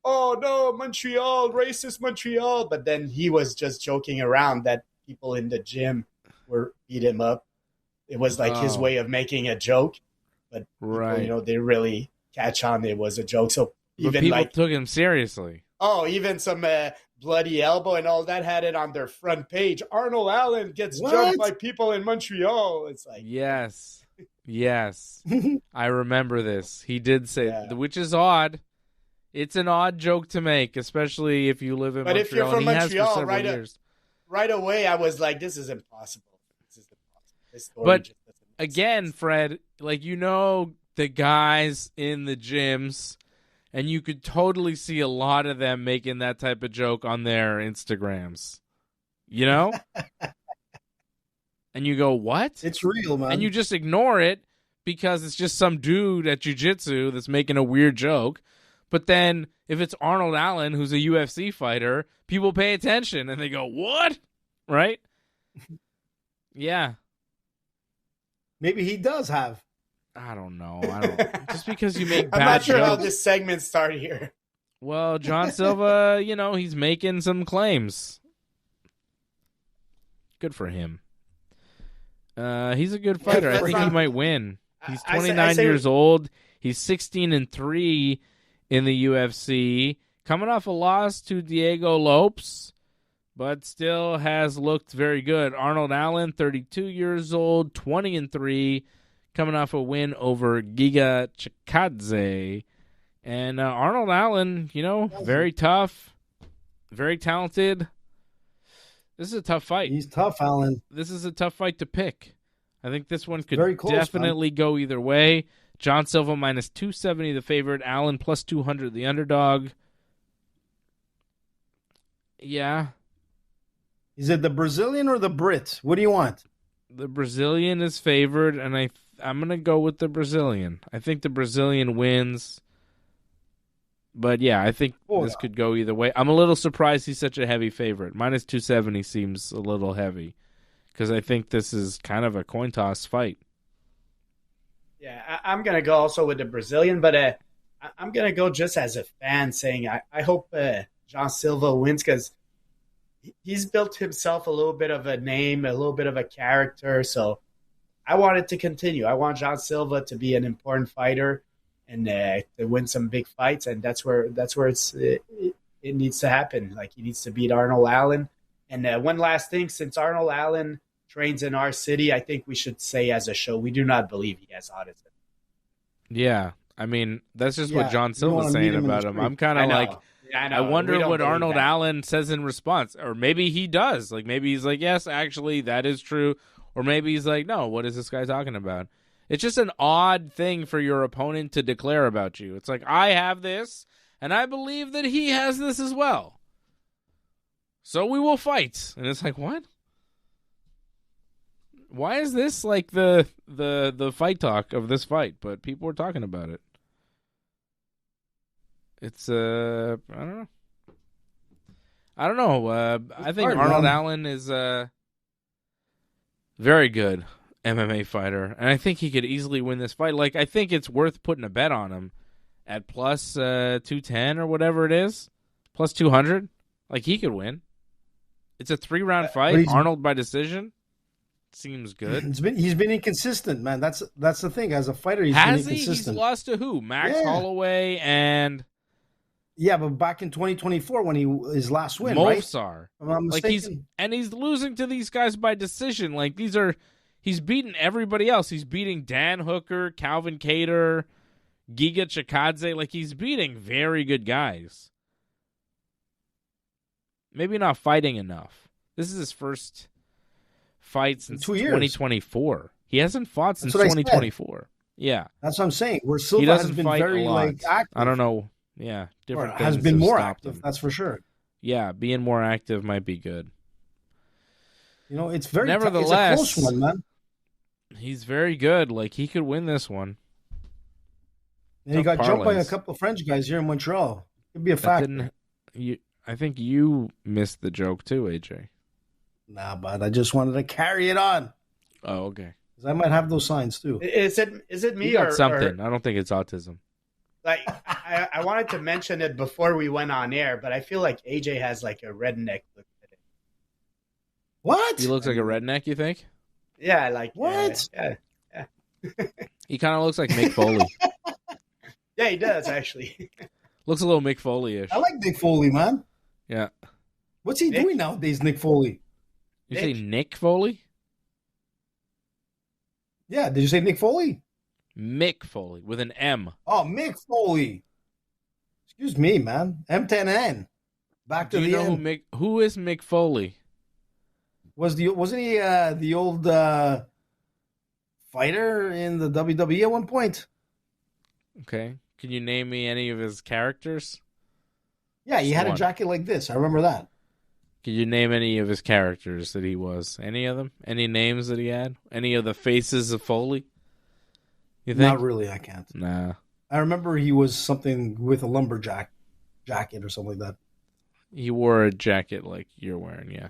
"Oh no, Montreal, racist Montreal!" But then he was just joking around that people in the gym were beat him up. It was like his way of making a joke, but people, they really catch on. It was a joke, so even people took him seriously. Oh, even some bloody elbow and all that had it on their front page. Arnold Allen gets jumped by people in Montreal. It's like, yes. I remember this. He did say, which is odd. It's an odd joke to make, especially if you live in Montreal. But if you're from Montreal, right away, I was like, this is impossible. This story but just doesn't make again, sense. Fred, the guys in the gyms. And you could totally see a lot of them making that type of joke on their Instagrams. And you go, what? It's real, man. And you just ignore it because it's just some dude at jiu-jitsu that's making a weird joke. But then if it's Arnold Allen, who's a UFC fighter, people pay attention and they go, what? Right? Yeah. Maybe he does have. I don't know. Just because you make bad I'm not sure jokes. how this segment started here. Well, John Silva, he's making some claims. Good for him. He's a good fighter. I think he might win. He's 29 years old. He's 16-3 in the UFC. Coming off a loss to Diego Lopes, but still has looked very good. Arnold Allen, 32 years old, 20-3. Coming off a win over Giga Chikadze. And Arnold Allen, very tough, very talented. This is a tough fight. He's tough, Allen. This is a tough fight to pick. I think this one could Very close, definitely go either way. John Silva minus 270, the favorite. Allen plus 200, the underdog. Yeah. Is it the Brazilian or the Brit? What do you want? The Brazilian is favored, and I'm going to go with the Brazilian. I think the Brazilian wins. But yeah, I think this could go either way. I'm a little surprised he's such a heavy favorite. Minus 270 seems a little heavy because I think this is kind of a coin toss fight. Yeah, I'm going to go also with the Brazilian, but I'm going to go just as a fan saying I hope John Silva wins because he's built himself a little bit of a name, a little bit of a character. So I want it to continue. I want John Silva to be an important fighter and to win some big fights, and that's where it needs to happen. Like, he needs to beat Arnold Allen. And one last thing, since Arnold Allen trains in our city, I think we should say as a show, we do not believe he has autism. Yeah, I mean, that's just what John Silva's saying about him. I'm kind of like, I wonder what Arnold Allen says in response. Or maybe he does. Like, maybe he's like, yes, actually, that is true. Or maybe he's like, no, what is this guy talking about? It's just an odd thing for your opponent to declare about you. It's like, I have this, and I believe that he has this as well. So we will fight. And it's like, what? Why is this like the fight talk of this fight? But people are talking about it. It's, I don't know. I think Arnold Allen is very good MMA fighter, and I think he could easily win this fight. Like, I think it's worth putting a bet on him at plus 210 or whatever it is, plus 200. Like, he could win. It's a 3-round fight. Arnold by decision seems good. He's been inconsistent, man. That's the thing. As a fighter, he's been inconsistent. He's lost to who? Max Holloway and but back in 2024 when his last win, Movsar. Right? If I'm not mistaken. He's losing to these guys by decision. Like, he's beating everybody else. He's beating Dan Hooker, Calvin Kattar, Giga Chikadze. Like, he's beating very good guys. Maybe not fighting enough. This is his first fight since 2024. He hasn't fought since 2024. Yeah. That's what I'm saying. Where Silva has been very active. I don't know. Yeah. Different things has been more active, him. that's for sure. Yeah, being more active might be good. It's very nevertheless, it's a close one, man. He's very good. Like, he could win this one. And he got jumped by a couple of French guys here in Montreal. Could be a factor. I think you missed the joke too, AJ. Nah, but I just wanted to carry it on. Oh, okay. Because I might have those signs too. Is it me or something? I don't think it's autism. Like, I wanted to mention it before we went on air, but I feel like AJ has like a redneck look at it. What? He looks like a redneck, you think? Yeah, like what? Yeah. He kind of looks like Mick Foley. Yeah, he does actually. Looks a little Mick Foley-ish. I like Nick Foley, man. Yeah. What's he doing nowadays, Nick Foley? You say Nick Foley? Yeah, did you say Nick Foley? Mick Foley with an M. Oh, Mick Foley. Excuse me, man. M10N. Back to the end. Who is Mick Foley? Wasn't he the old fighter in the WWE at one point? Okay. Can you name me any of his characters? Yeah, he had a jacket like this. I remember that. Can you name any of his characters that he was? Any of them? Any names that he had? Any of the faces of Foley? You think? Not really, I can't. Nah. I remember he was something with a lumberjack jacket or something like that. He wore a jacket like you're wearing, yeah.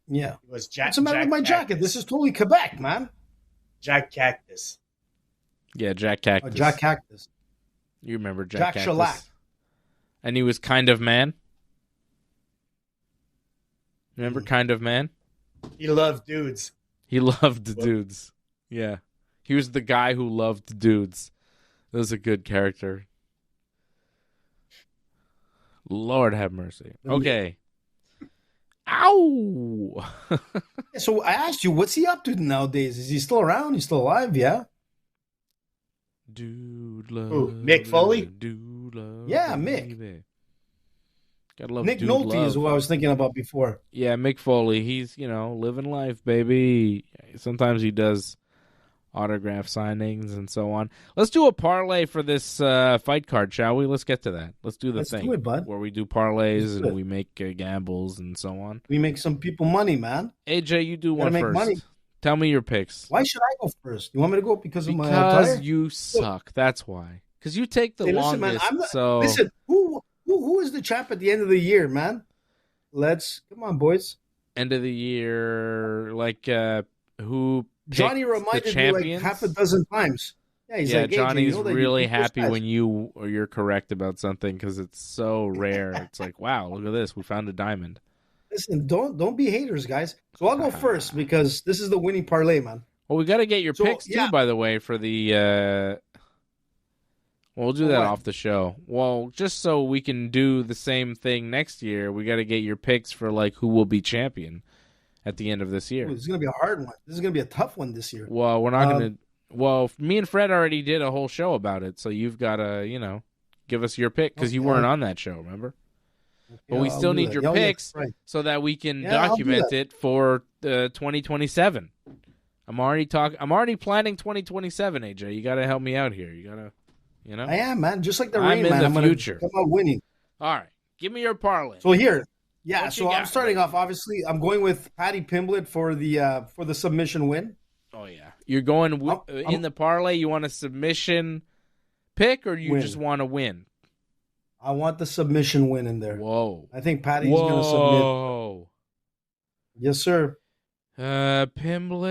Yeah. It was What's the matter with my jacket? This is totally Quebec, man. Jack Cactus. Yeah, Jack Cactus. Jack Cactus. You remember Jack Cactus. Shellac. And he was Kind of Man? Remember Kind of Man? He loved dudes. He loved dudes. Yeah. He was the guy who loved dudes. That was a good character. Lord have mercy. Okay. Ow! So I asked you, what's he up to nowadays? Is he still around? He's still alive, yeah? Dude love. Who, Mick Foley? Dude love. Yeah, Mick. Baby. Gotta love Nick Dude Nolte love. is who I was thinking about before. Yeah, Mick Foley. He's, living life, baby. Sometimes he does autograph signings and so on. Let's do a parlay for this fight card, shall we? Let's get to that. Let's do the thing. Let's do it, bud. Where we do parlays and we make gambles and so on. We make some people money, man. AJ, you do one make first. Money. Tell me your picks. Why should I go first? You want me to go because of my Because you suck. That's why. Because you take the longest. Listen, man, so listen, who is the champ at the end of the year, man? Come on, boys. End of the year, like who? Johnny reminded me like half a dozen times. Yeah, he's like, Johnny's AJ, really happy when you're correct about something because it's so rare. It's like, wow, look at this, we found a diamond. Listen, don't be haters, guys. So I'll go first because this is the winning parlay, man. Well, we got to get your picks too, by the way, for the. We'll do that off the show. Well, just so we can do the same thing next year, we got to get your picks for like who will be champion at the end of this year. Ooh, this is gonna be a hard one. This is gonna be a tough one this year. Well, we're not gonna. Well, me and Fred already did a whole show about it, so you've got to, give us your pick because you weren't on that show, remember? Okay, but we still need your picks so that we can document it for 2027. I'm already planning 2027, AJ. You got to help me out here. You got to, I am, man. Just like the Rain Man, I'm future. Come out winning. All right. Give me your parlay. So here. Yeah, so I'm starting off, obviously. I'm going with Paddy Pimblett for the submission win. Oh, yeah. You're going in the parlay, you want a submission pick or you just want to win? I want the submission win in there. Whoa. I think Paddy's going to submit. Whoa. Yes, sir. Pimblett.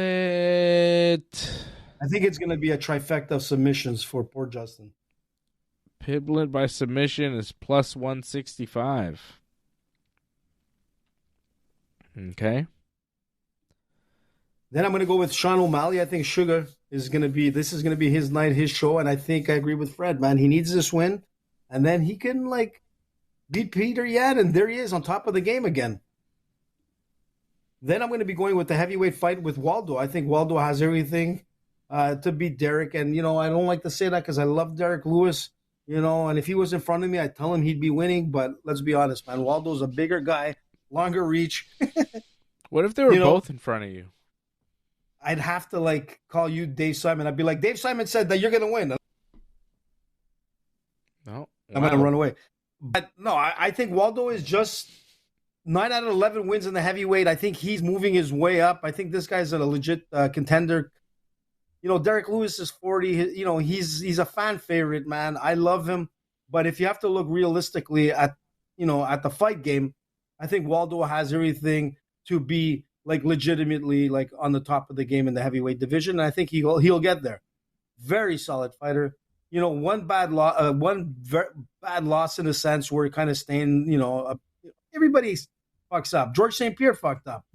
I think it's going to be a trifecta of submissions for poor Justin. Pimblett by submission is plus 165. Okay. Then I'm going to go with Sean O'Malley. I think Sugar is going to be his night, his show. And I think I agree with Fred, man. He needs this win. And then he can, beat Peter Yan. And there he is on top of the game again. Then I'm going to be going with the heavyweight fight with Waldo. I think Waldo has everything to beat Derrick. And, I don't like to say that because I love Derrick Lewis, and if he was in front of me, I'd tell him he'd be winning. But let's be honest, man. Waldo's a bigger guy, longer reach. What if they were both in front of you? I'd have to, call you Dave Simon. I'd be like, Dave Simon said that you're going to win. No. I'm going to run away. But, no, I think Waldo is just 9 out of 11 wins in the heavyweight. I think he's moving his way up. I think this guy's a legit contender. Derrick Lewis is 40. He's a fan favorite, man. I love him. But if you have to look realistically at the fight game, I think Waldo has everything to be legitimately on the top of the game in the heavyweight division. And I think he'll get there. Very solid fighter. One bad loss in a sense where kind of staying, everybody fucks up. George St. Pierre fucked up,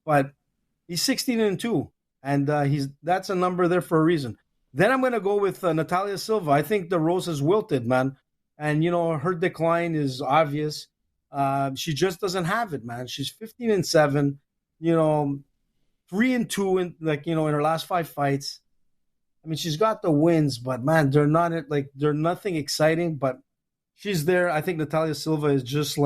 but he's 16-2. And that's a number there for a reason. Then I'm going to go with Natalia Silva. I think the rose is wilted, man. And, her decline is obvious. She just doesn't have it, man. She's 15-7, 3-2 in her last 5 fights. I mean, she's got the wins, but man, they're nothing exciting, but she's there. I think Natalia Silva is just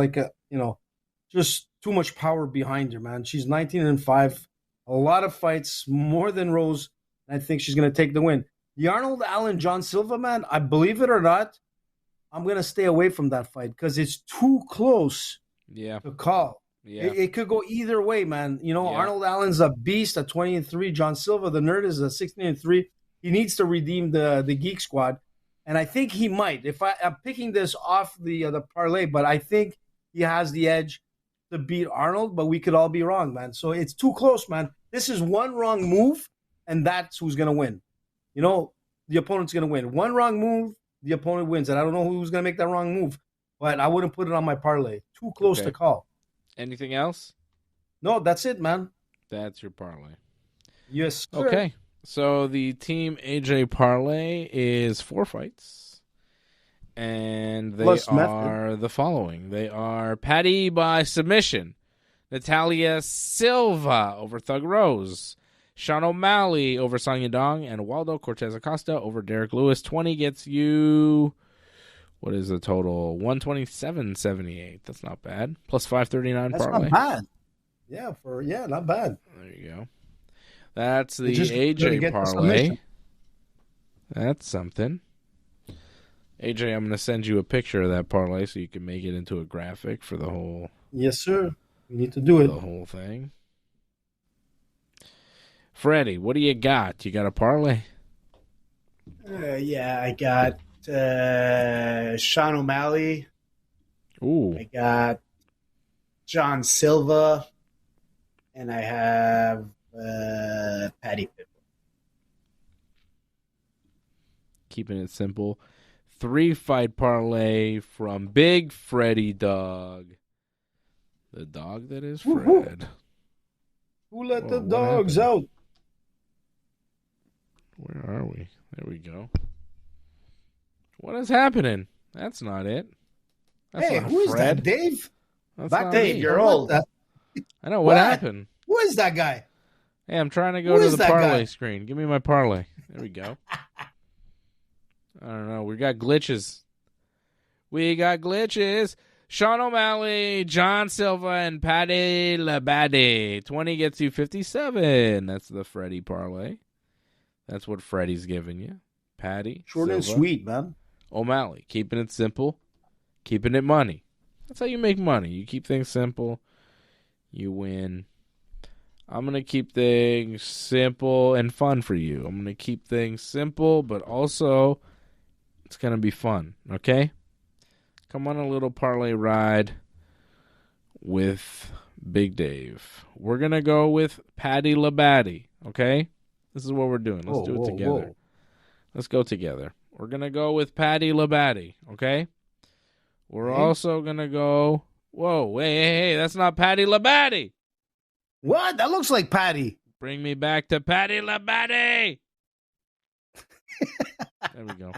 just too much power behind her, man. She's 19-5, a lot of fights, more than Rose. And I think she's going to take the win. The Arnold Allen, John Silva, man, I believe it or not, I'm going to stay away from that fight because it's too close to call. Yeah. It could go either way, man. Arnold Allen's a beast at 20-3. John Silva, the nerd, is a 16-3. He needs to redeem the Geek Squad. And I think he might. I'm picking this off the parlay, but I think he has the edge to beat Arnold, but we could all be wrong, man. So it's too close, man. This is one wrong move, and that's who's going to win. The opponent's going to win. One wrong move, the opponent wins. And I don't know who's going to make that wrong move, but I wouldn't put it on my parlay. Too close to call. Anything else? No, that's it, man. That's your parlay. Yes, sir. Okay. So the Team AJ parlay is 4 fights. And they are the following. They are Paddy by submission, Natalia Silva over Thug Rose, Sean O'Malley over Song Yadong, and Waldo Cortes-Acosta over Derrick Lewis. 20 gets you, what is the total? 127.78. That's not bad. Plus 539 parlay. That's not bad. Not bad. There you go. That's the AJ parlay. That's something. AJ, I'm going to send you a picture of that parlay so you can make it into a graphic for the whole. Yes, sir. We need to do it. The whole thing. Freddie, what do you got? You got a parlay? I got Sean O'Malley. Ooh. I got John Silva. And I have Paddy Pimblett. Keeping it simple. 3-fight parlay from Big Freddy Dog. The dog that is Fred. Who let the dogs out? Where are we? There we go. What is happening? That's not it. That's not who is Fred. that, Dave? That's Back not Dave, me. you're old. I know. What happened? Who is that guy? Hey, I'm trying to go to the parlay screen. Give me my parlay. There we go. I don't know. We got glitches. Sean O'Malley, John Silva, and Paddy Labadie. 20 gets you 57. That's the Freddy parlay. That's what Freddy's giving you. Paddy, short Silva, and sweet, man. O'Malley, keeping it simple, keeping it money. That's how you make money. You keep things simple, you win. I'm going to keep things simple and fun for you. I'm going to keep things simple, but also it's going to be fun, okay? Come on a little parlay ride with Big Dave. We're going to go with Paddy Labadie, okay? This is what we're doing. Let's do it together. Whoa. Let's go together. We're going to go with Paddy Labadie, okay? We're also going to go... Whoa, hey, that's not Paddy Labadie. What? That looks like Paddy. Bring me back to Paddy Labadie. There we go.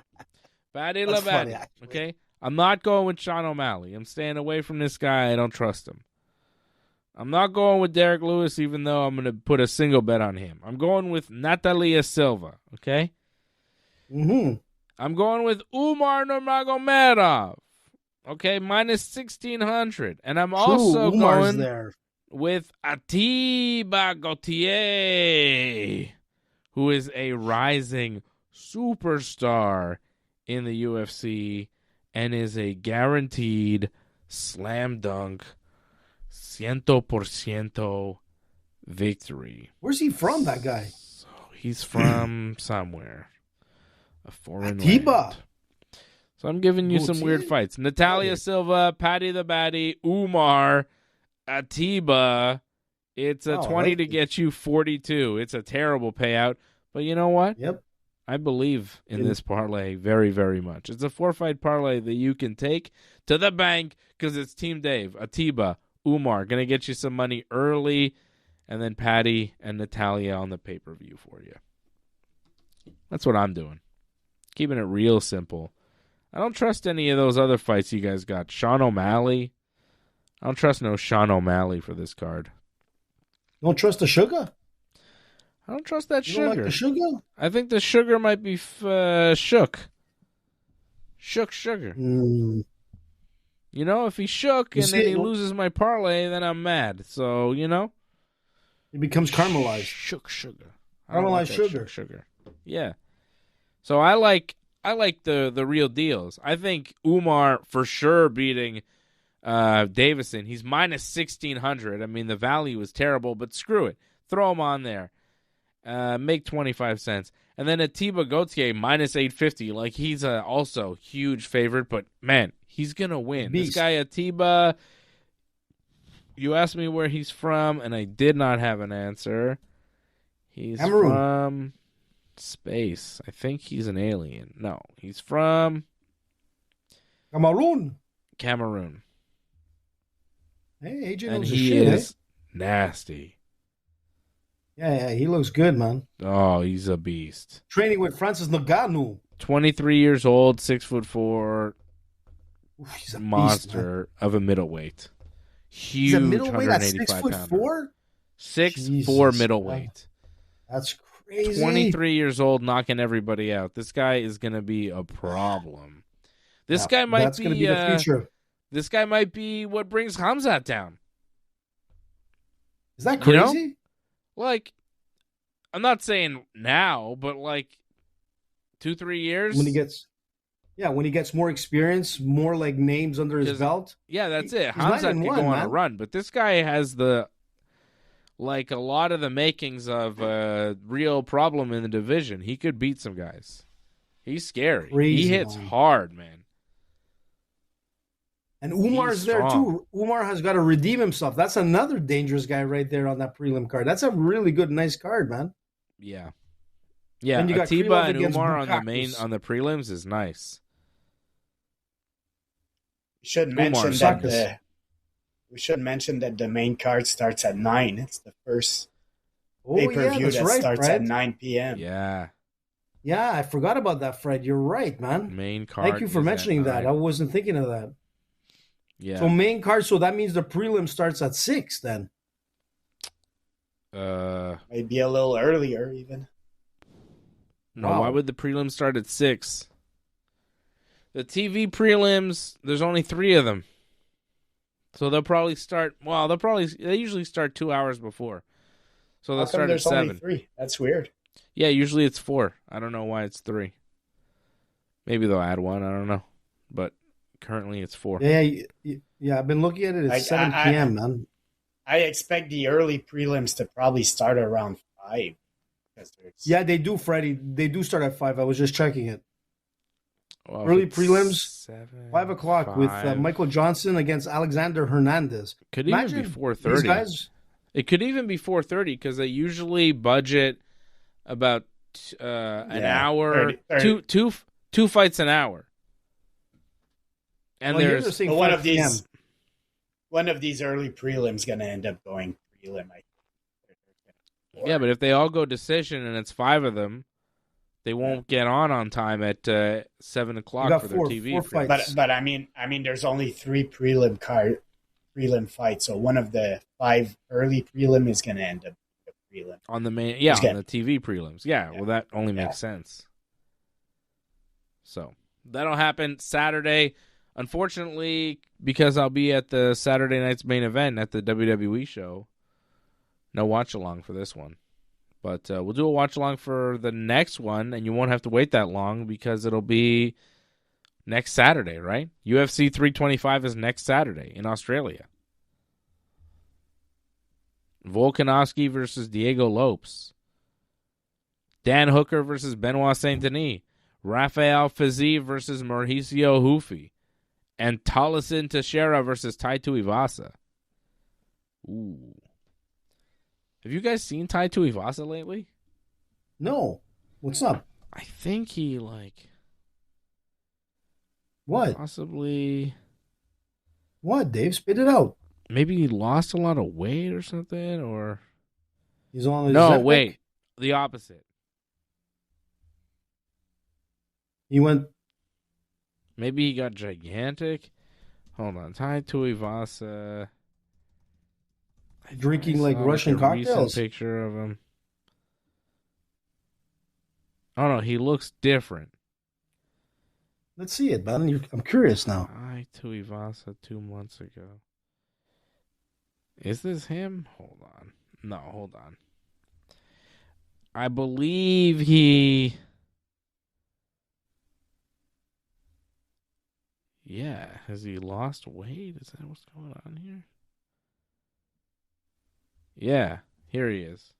Paddy Labadie, okay? I'm not going with Sean O'Malley. I'm staying away from this guy. I don't trust him. I'm not going with Derrick Lewis, even though I'm going to put a single bet on him. I'm going with Natalia Silva, okay? Mm-hmm. I'm going with Umar Nurmagomedov, okay, minus 1,600. And I'm also Umar's going there with Ateba Gautier, who is a rising superstar in the UFC and is a guaranteed slam dunk 100% victory. Where's he from, that guy? So he's from somewhere. A foreign Ateba. land. So I'm giving you some weird fights. Natalia Silva, Paddy the Baddy, Umar, Ateba. It's a 20 to get you 42. It's a terrible payout. But you know what? Yep. I believe in this parlay very, very much. It's a 4-fight parlay that you can take to the bank because it's Team Dave, Ateba, Umar. Going to get you some money early, and then Paddy and Natalia on the pay-per-view for you. That's what I'm doing. Keeping it real simple. I don't trust any of those other fights you guys got. Sean O'Malley. I don't trust no Sean O'Malley for this card. You don't trust the sugar? I don't trust that you sugar. Don't like the sugar? I think the sugar might be shook. Shook sugar. Mm. You know, if he shook and then he loses my parlay, then I'm mad. So, you know. It becomes caramelized. Shook sugar. Caramelized sugar. Sugar. Yeah. So I like the real deals. I think Umar for sure beating Davison. He's minus 1,600. I mean, the value is terrible, but screw it. Throw him on there. Make 25 cents. And then Ateba Gautier minus 850. Like, he's also huge favorite, but man, he's going to win. Beast. This guy Ateba, you asked me where he's from, and I did not have an answer. He's from space. I think he's an alien. No, he's from Cameroon. Hey, AJ knows his shit, he is nasty. Yeah, he looks good, man. Oh, he's a beast. Training with Francis Ngannou. 23 years old, 6'4". He's a monster beast, of a middleweight. Huge. He's a middleweight at 6'4"? 6'4" Jesus, middleweight. Man. That's crazy. 23 years old, knocking everybody out. This guy is going to be a problem. This guy might that's going to be the future. This guy might be what brings Khamzat down. Is that crazy? You know? Like, I'm not saying now, but like 2-3 years when he gets more experience, more like names under his belt. Yeah, that's it. Khamzat can go on a run, but this guy has a lot of the makings of a real problem in the division. He could beat some guys. He's scary. Crazy, he hits man. hard, man. And Umar's there too. Umar has got to redeem himself. That's another dangerous guy right there on that prelim card. That's a really good, nice card, man. Yeah. Yeah, Then you got Ateba and against Umar Bukakis. on the prelims is nice. We should mention that the main card starts at 9. It's the first pay-per-view that starts at 9 p.m. Yeah. Yeah, I forgot about that, Fred. You're right, man. Main card. Thank you for mentioning that. I wasn't thinking of that. Yeah. So main card, so that means the prelim starts at 6 then. Maybe a little earlier even. No, Why would the prelims start at 6? The TV prelims, there's only 3 of them. So they'll probably start, they usually start 2 hours before. So they'll start at 7. Only 3? That's weird. Yeah, usually it's 4. I don't know why it's 3. Maybe they'll add 1, I don't know. But currently it's 4. Yeah, I've been looking at it. It's 7 p.m., man. I expect the early prelims to probably start around 5. Yeah, they do, Freddie. They do start at 5. I was just checking it. Well, early prelims, 5 o'clock 5. with Michael Johnson against Alexander Hernandez. Could even be 4:30. It could even be 4:30 because they usually budget about an hour, 30. Two fights an hour. And there's one of these early prelims going to end up going prelim. Yeah, but if they all go decision and it's 5 of them, they won't get on time at 7 o'clock for their TV. But I mean, there's only 3 prelim fights, so one of the 5 early prelim is going to end up prelim on the main. Yeah, on the TV prelims. Yeah, well, that only makes sense. So that'll happen Saturday. Unfortunately, because I'll be at the Saturday night's main event at the WWE show, no watch along for this one. But we'll do a watch along for the next one, and you won't have to wait that long because it'll be next Saturday, right? UFC 325 is next Saturday in Australia. Volkanovski versus Diego Lopes. Dan Hooker versus Benoit Saint Denis. Rafael Fiziev versus Mauricio Hufi. And Taliesin Teixeira versus Tai Tuivasa. Ooh. Have you guys seen Tai Tuivasa lately? No. What's up? I think he, What? Possibly. What, Dave? Spit it out. Maybe he lost a lot of weight or something, or... He's on his No, wait. The opposite. He went... Maybe he got gigantic. Hold on. Tai Tuivasa... Drinking Russian cocktails. Recent picture of him. Oh no, he looks different. Let's see it, man. I'm curious now. Tai Tuivasa 2 months ago. Is this him? Hold on. No, hold on. I believe he... Yeah, has he lost weight? Is that what's going on here? Yeah, here he is.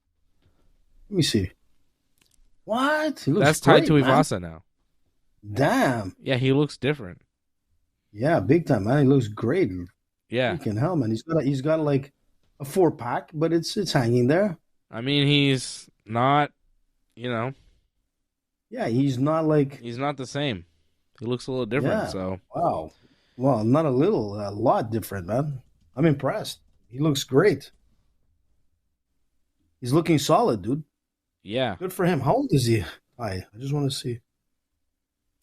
Let me see. What? He looks That's Tai great, Tuivasa man. now. Damn. Yeah, he looks different. Yeah, big time, man. He looks great. Yeah. Freaking hell, man. He's got a 4-pack, but it's hanging there. I mean, he's not, Yeah, he's not he's not the same. He looks a little different, so. Wow. Well, not a little, a lot different, man. I'm impressed. He looks great. He's looking solid, dude. Yeah. Good for him. How old is he? I just want to see.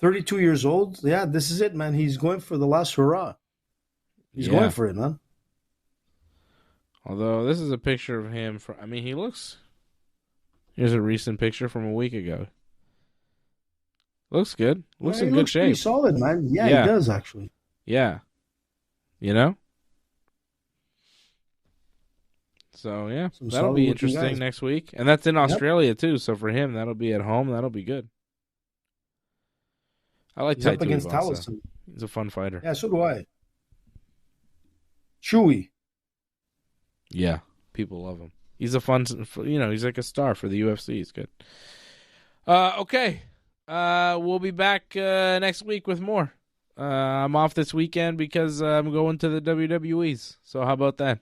32 years old. Yeah, this is it, man. He's going for the last hurrah. He's going for it, man. Although this is a picture of him he looks... Here's a recent picture from a week ago. Looks good. Looks in good shape. Pretty solid, man. Yeah, he does, actually. Yeah. So, yeah, that'll be interesting next week. And that's in Australia, too. So, for him, that'll be at home. That'll be good. I like Tai Tuivasa. Against Taliesin. He's a fun fighter. Yeah, so do I. Chewy. Yeah, people love him. He's a fun, he's like a star for the UFC. He's good. Okay. We'll be back next week with more. I'm off this weekend because I'm going to the WWEs. So how about that?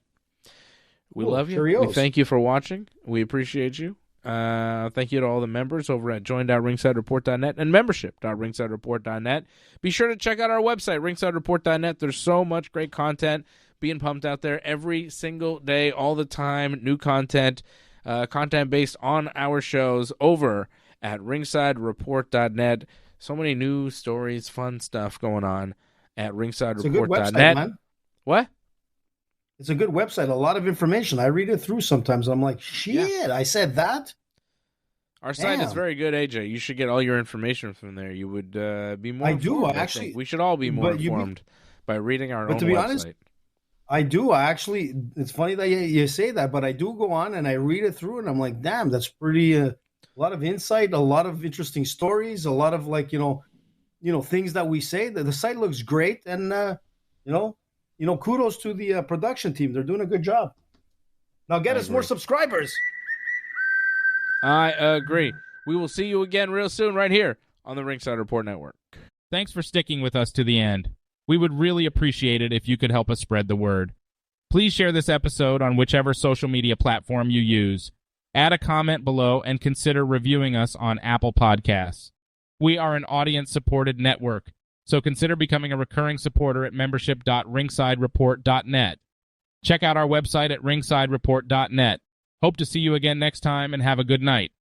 We love you. Curios. We thank you for watching. We appreciate you. Thank you to all the members over at join.ringsidereport.net and membership.ringsidereport.net. Be sure to check out our website, ringsidereport.net. There's so much great content being pumped out there every single day, all the time. New content, content based on our shows over at ringsidereport.net. So many news, stories, fun stuff going on at ringsidereport.net. It's a good website, man. What? It's a good website. A lot of information. I read it through sometimes. I'm like, shit, I said that? Our site is very good, AJ. You should get all your information from there. You would be more informed. Actually. We should all be more informed by reading our own website. Honest, I do. It's funny that you say that, but I do go on and I read it through and I'm like, damn, that's pretty, a lot of insight, a lot of interesting stories, a lot of things that we say. The site looks great. And, kudos to the production team. They're doing a good job. Now get us more subscribers. I agree. We will see you again real soon right here on the Ringside Report Network. Thanks for sticking with us to the end. We would really appreciate it if you could help us spread the word. Please share this episode on whichever social media platform you use. Add a comment below and consider reviewing us on Apple Podcasts. We are an audience-supported network, so consider becoming a recurring supporter at membership.ringsidereport.net. Check out our website at ringsidereport.net. Hope to see you again next time and have a good night.